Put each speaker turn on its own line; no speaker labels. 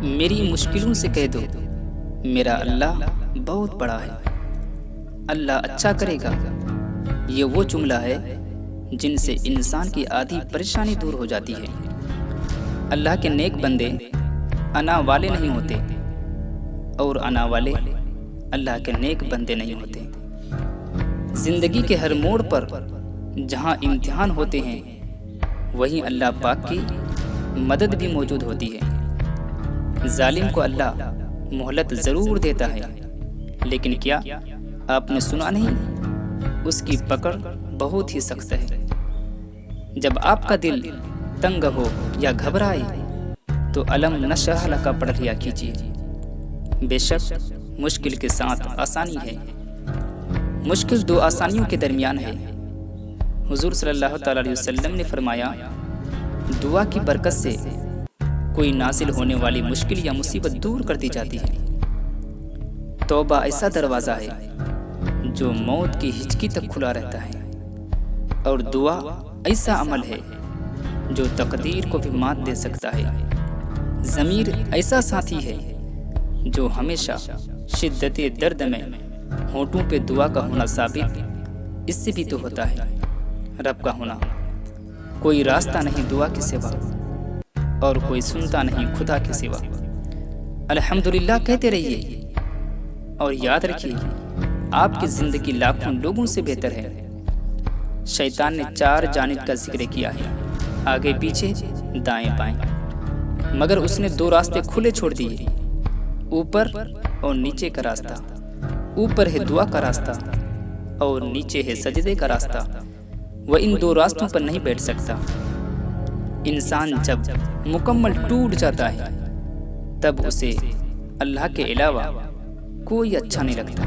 میری مشکلوں سے کہہ دو میرا اللہ بہت بڑا ہے، اللہ اچھا کرے گا۔ یہ وہ جملہ ہے جن سے انسان کی آدھی پریشانی دور ہو جاتی ہے۔ اللہ کے نیک بندے انا والے نہیں ہوتے، اور انا والے اللہ کے نیک بندے نہیں ہوتے۔ زندگی کے ہر موڑ پر جہاں امتحان ہوتے ہیں وہیں اللہ پاک کی مدد بھی موجود ہوتی ہے۔ ظالم کو اللہ مہلت ضرور دیتا ہے، لیکن کیا آپ نے سنا نہیں، اس کی پکڑ بہت ہی سخت ہے۔ جب آپ کا دل تنگ ہو یا گھبرائے تو علم نشرح لک پڑھ لیا کیجیے۔ بے شک مشکل کے ساتھ آسانی ہے، مشکل دو آسانیوں کے درمیان ہے۔ حضور صلی اللہ تعالی علیہ وسلم نے فرمایا، دعا کی برکت سے کوئی نازل ہونے والی مشکل یا مصیبت دور کر دی جاتی ہے۔ توبہ ایسا دروازہ ہے جو موت کی ہچکی تک کھلا رہتا ہے، اور دعا ایسا عمل ہے جو تقدیر کو بھی مات دے سکتا ہے۔ ضمیر ایسا ساتھی ہے جو ہمیشہ شدت درد میں ہونٹوں پہ دعا کا ہونا ثابت اس سے بھی تو ہوتا ہے، رب کا ہونا۔ کوئی راستہ نہیں دعا کے سوا، اور کوئی سنتا نہیں خدا کے سوا۔ الحمدللہ کہتے رہیے، اور یاد رکھیے آپ کی زندگی لاکھوں لوگوں سے بہتر ہے۔ شیطان نے 4 جانب کا ذکر کیا ہے، آگے پیچھے دائیں بائیں، مگر اس نے 2 راستے کھلے چھوڑ دیے، اوپر اور نیچے کا راستہ۔ اوپر ہے دعا کا راستہ اور نیچے ہے سجدے کا راستہ۔ وہ ان 2 راستوں پر نہیں بیٹھ سکتا۔ انسان جب مکمل ٹوٹ جاتا ہے تب اسے اللہ کے علاوہ کوئی اچھا نہیں لگتا۔